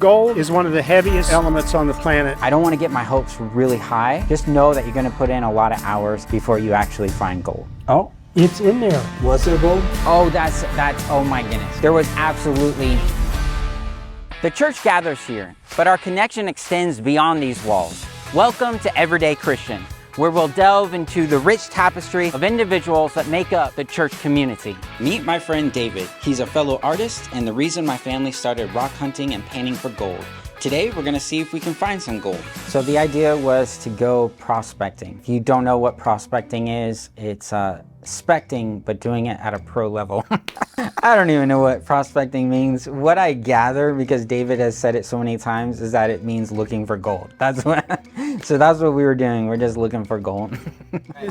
Gold is one of the heaviest elements on the planet. I don't want to get my hopes really high. Just know that you're going to put in a lot of hours before you actually find gold. Oh, it's in there. Was there gold? Oh, that's, oh my goodness. There was absolutely. The church gathers here, but our connection extends beyond these walls. Welcome to Everyday Christian, where we'll delve into the rich tapestry of individuals that make up the church community. Meet my friend David. He's a fellow artist and the reason my family started rock hunting and painting for gold. Today, we're gonna see if we can find some gold. So the idea was to go prospecting. If you don't know what prospecting is, it's specting, but doing it at a pro level. I don't even know what prospecting means. What I gather, because David has said it so many times, is that it means looking for gold. That's what. So that's what we were doing. We're just looking for gold.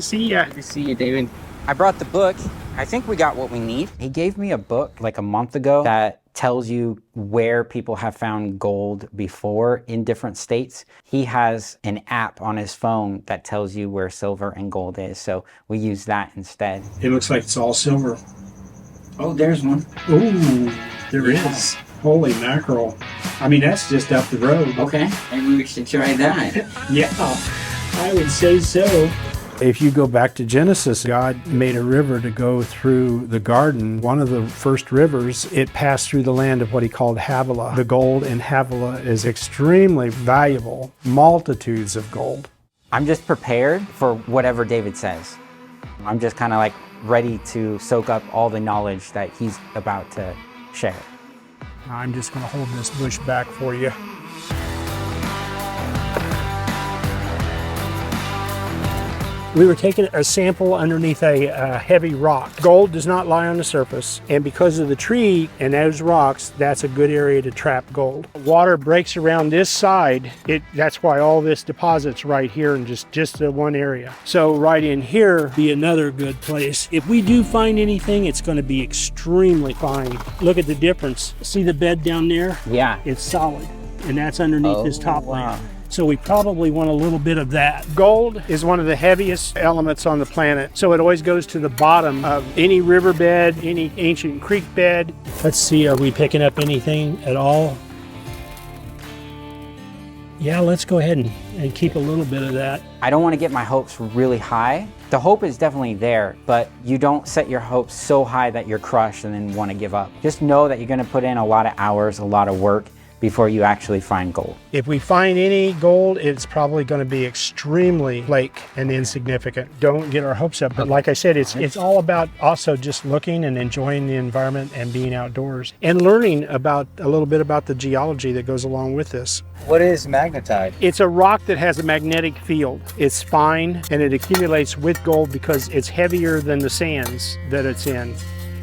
See ya. Good to see you, David. I brought the book. I think we got what we need. He gave me a book like a month ago that tells you where people have found gold before in different states. He has an app on his phone that tells you where silver and gold is. So we use that instead. It looks like it's all silver. Oh, there's one. Ooh, there is. Holy mackerel. I mean, that's just up the road. Okay, maybe we should try that. Yeah, I would say so. If you go back to Genesis, God made a river to go through the garden. One of the first rivers, it passed through the land of what he called Havilah. The gold in Havilah is extremely valuable, multitudes of gold. I'm just prepared for whatever David says. I'm just kind of like ready to soak up all the knowledge that he's about to share. I'm just going to hold this bush back for you. We were taking a sample underneath a heavy rock. Gold does not lie on the surface, and because of the tree and those rocks, that's a good area to trap gold. Water breaks around this side. That's why all this deposits right here in just the one area. So right in here be another good place. If we do find anything, it's going to be extremely fine. Look at the difference. See the bed down there? Yeah. It's solid, and that's underneath this top wow. layer. So we probably want a little bit of that. Gold is one of the heaviest elements on the planet, so it always goes to the bottom of any riverbed, any ancient creek bed. Let's see, are we picking up anything at all? Yeah, let's go ahead and keep a little bit of that. I don't want to get my hopes really high. The hope is definitely there, but you don't set your hopes so high that you're crushed and then want to give up. Just know that you're going to put in a lot of hours, a lot of work, before you actually find gold. If we find any gold, it's probably going to be extremely flake and insignificant. Don't get our hopes up. But like I said, it's all about also just looking and enjoying the environment and being outdoors and learning about a little bit about the geology that goes along with this. What is magnetite? It's a rock that has a magnetic field. It's fine and it accumulates with gold because it's heavier than the sands that it's in.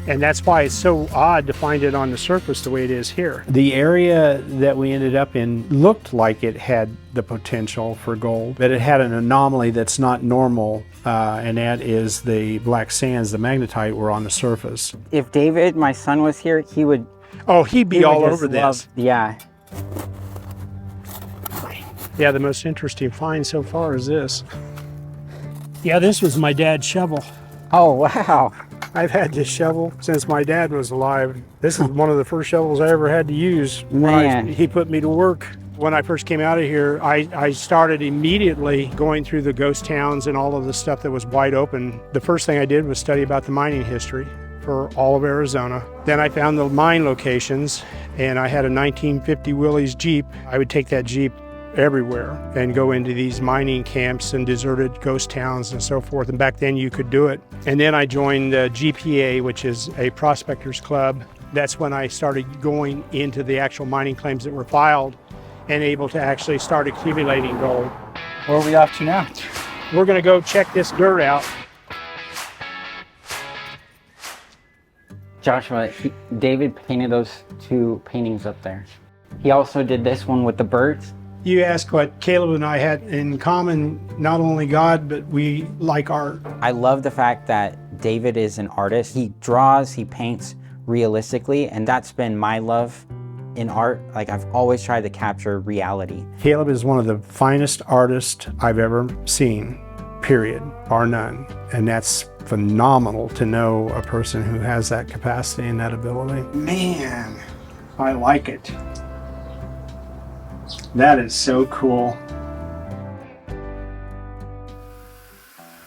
And that's why it's so odd to find it on the surface the way it is here. The area that we ended up in looked like it had the potential for gold, but it had an anomaly that's not normal, and that is the black sands, the magnetite, were on the surface. If David, my son, was here, he would... Oh, he'd be all over this. Yeah. Yeah, the most interesting find so far is this. Yeah, this was my dad's shovel. Oh, wow. I've had this shovel since my dad was alive. This is one of the first shovels I ever had to use. Man. He put me to work. When I first came out of here, I started immediately going through the ghost towns and all of the stuff that was wide open. The first thing I did was study about the mining history for all of Arizona. Then I found the mine locations, and I had a 1950 Willys Jeep. I would take that Jeep everywhere and go into these mining camps and deserted ghost towns and so forth. And back then you could do it. And then I joined the GPA, which is a prospectors club. That's when I started going into the actual mining claims that were filed and able to actually start accumulating gold. Where are we off to now? We're going to go check this dirt out. Joshua, David painted those two paintings up there. He also did this one with the birds. You asked what Caleb and I had in common, not only God, but we like art. I love the fact that David is an artist. He draws, he paints realistically, and that's been my love in art. Like, I've always tried to capture reality. Caleb is one of the finest artists I've ever seen, period, bar none. And that's phenomenal to know a person who has that capacity and that ability. Man, I like it. That is so cool.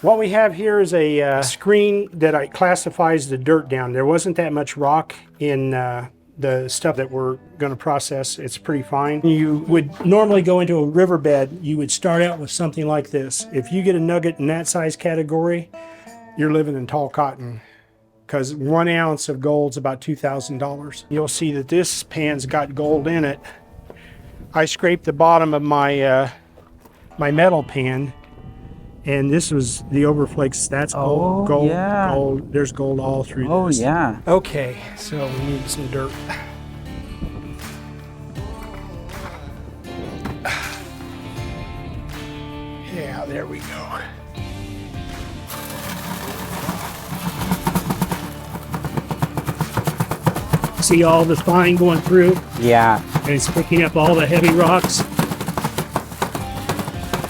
What we have here is a screen that classifies the dirt down. There wasn't that much rock in the stuff that we're going to process. It's pretty fine. You would normally go into a riverbed, you would start out with something like this. If you get a nugget in that size category, you're living in tall cotton, because 1 ounce of gold's about $2,000. You'll see that this pan's got gold in it. I scraped the bottom of my my metal pan, and this was the overflakes. That's gold, gold. There's gold all through this. Oh yeah. Okay, so we need some dirt. Yeah, there we go. See all the fine going through? Yeah. And it's picking up all the heavy rocks.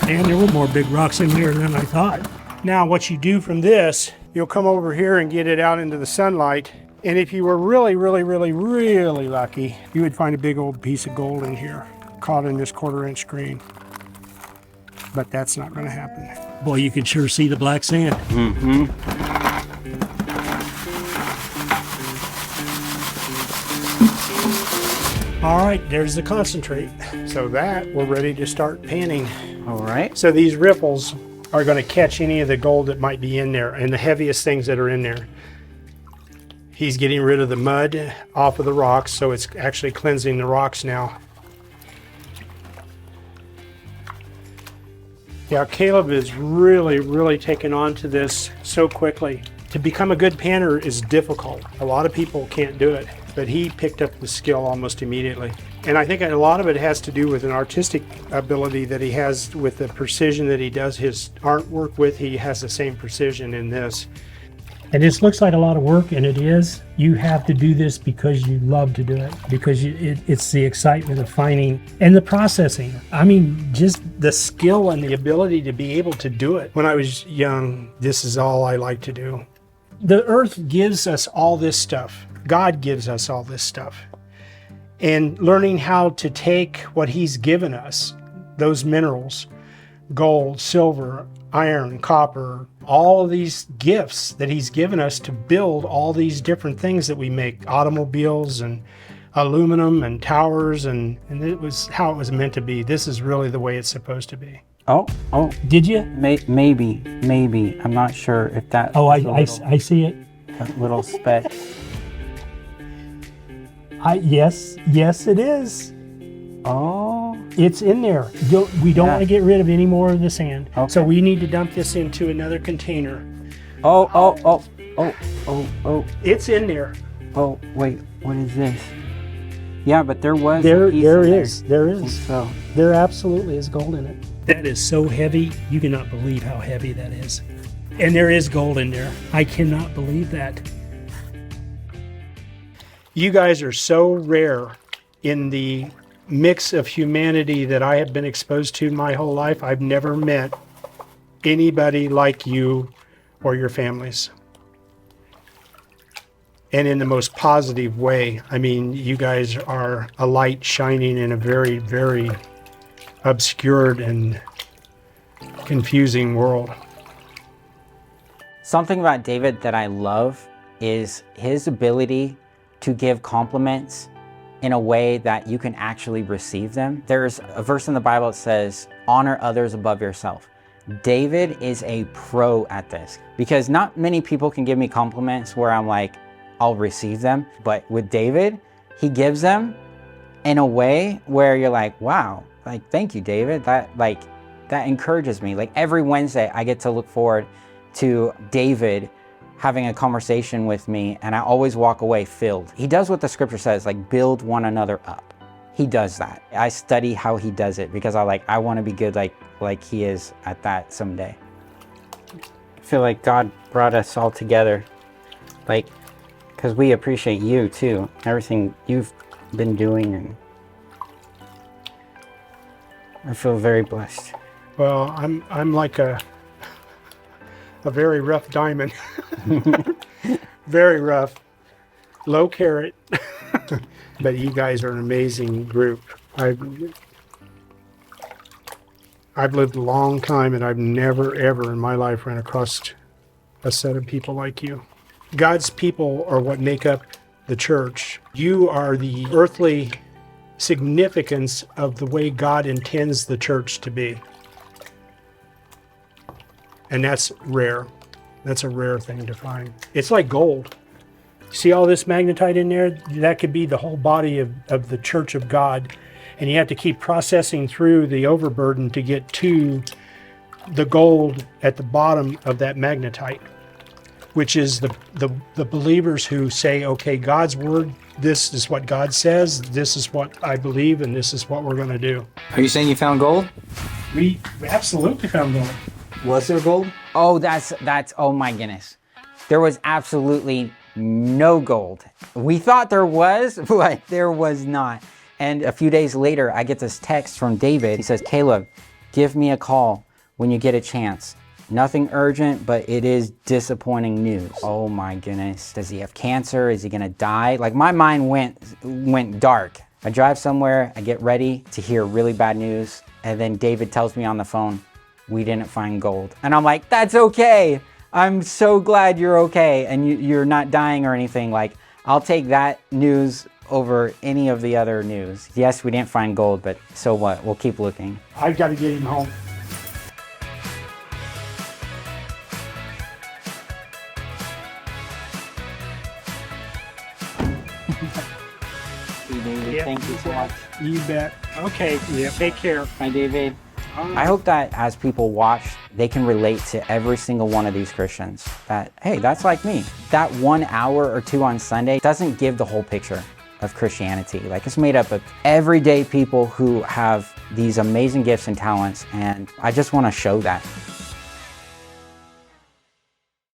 And there were more big rocks in here than I thought. Now what you do from this, you'll come over here and get it out into the sunlight. And if you were really, really, really, really lucky, you would find a big old piece of gold in here, caught in this 1/4-inch screen. But that's not going to happen. Boy, you can sure see the black sand. Mm-hmm. All right, there's the concentrate. So that we're ready to start panning. All right. So these ripples are going to catch any of the gold that might be in there and the heaviest things that are in there. He's getting rid of the mud off of the rocks, so it's actually cleansing the rocks now. Yeah, Caleb is really, really taking on to this so quickly. To become a good panner is difficult. A lot of people can't do it, but he picked up the skill almost immediately. And I think a lot of it has to do with an artistic ability that he has with the precision that he does his artwork with. He has the same precision in this. And this looks like a lot of work, and it is. You have to do this because you love to do it, because it's the excitement of finding and the processing. I mean, just the skill and the ability to be able to do it. When I was young, this is all I liked to do. The earth gives us all this stuff. God gives us all this stuff. And learning how to take what he's given us, those minerals, gold, silver, iron, copper, all of these gifts that he's given us to build all these different things that we make, automobiles and aluminum and towers, and it was how it was meant to be. This is really the way it's supposed to be. Oh. Did you? Maybe. I'm not sure if that. Oh, I see it. That little speck. Yes, it is. Oh. It's in there. We don't want to get rid of any more of the sand. Okay. So we need to dump this into another container. Oh. It's in there. Oh, wait, what is this? Yeah, but there was There a piece in is. There I think is. so. There absolutely is gold in it. That is so heavy. You cannot believe how heavy that is. And there is gold in there. I cannot believe that. You guys are so rare in the mix of humanity that I have been exposed to my whole life. I've never met anybody like you or your families. And in the most positive way. I mean, you guys are a light shining in a very, very obscured and confusing world. Something about David that I love is his ability to give compliments in a way that you can actually receive them. There's a verse in the Bible that says, honor others above yourself. David is a pro at this, because not many people can give me compliments where I'm like, I'll receive them. But with David, he gives them in a way where you're like, wow, like, thank you, David. That encourages me. Like every Wednesday, I get to look forward to David having a conversation with me, and I always walk away filled. He does what the scripture says, like build one another up. He does that. I study how he does it because I want to be good like he is at that someday. I feel like God brought us all together, like, because we appreciate you too, everything you've been doing, and I feel very blessed. Well, I'm like a very rough diamond. Very rough, low carat. But you guys are an amazing group. I've lived a long time and I've never, ever in my life run across a set of people like you. God's people are what make up the church. You are the earthly significance of the way God intends the church to be. And that's rare. That's a rare thing to find. It's like gold. See all this magnetite in there? That could be the whole body of the church of God. And you have to keep processing through the overburden to get to the gold at the bottom of that magnetite, which is the believers who say, okay, God's word, this is what God says, this is what I believe, and this is what we're going to do. Are you saying you found gold? We absolutely found gold. Was there gold? Oh, that's, oh my goodness. There was absolutely no gold. We thought there was, but there was not. And a few days later, I get this text from David. He says, Caleb, give me a call when you get a chance. Nothing urgent, but it is disappointing news. Oh my goodness. Does he have cancer? Is he gonna die? Like my mind went dark. I drive somewhere, I get ready to hear really bad news. And then David tells me on the phone, we didn't find gold. And I'm like, that's okay. I'm so glad you're okay and you're not dying or anything. Like, I'll take that news over any of the other news. Yes, we didn't find gold, but so what? We'll keep looking. I've got to get him home. Hey, David, Yeah, thank you so much. You bet. Okay, take care. Hi, David. I hope that as people watch, they can relate to every single one of these Christians. That, hey, that's like me. That 1 hour or two on Sunday doesn't give the whole picture of Christianity. Like, it's made up of everyday people who have these amazing gifts and talents, and I just want to show that.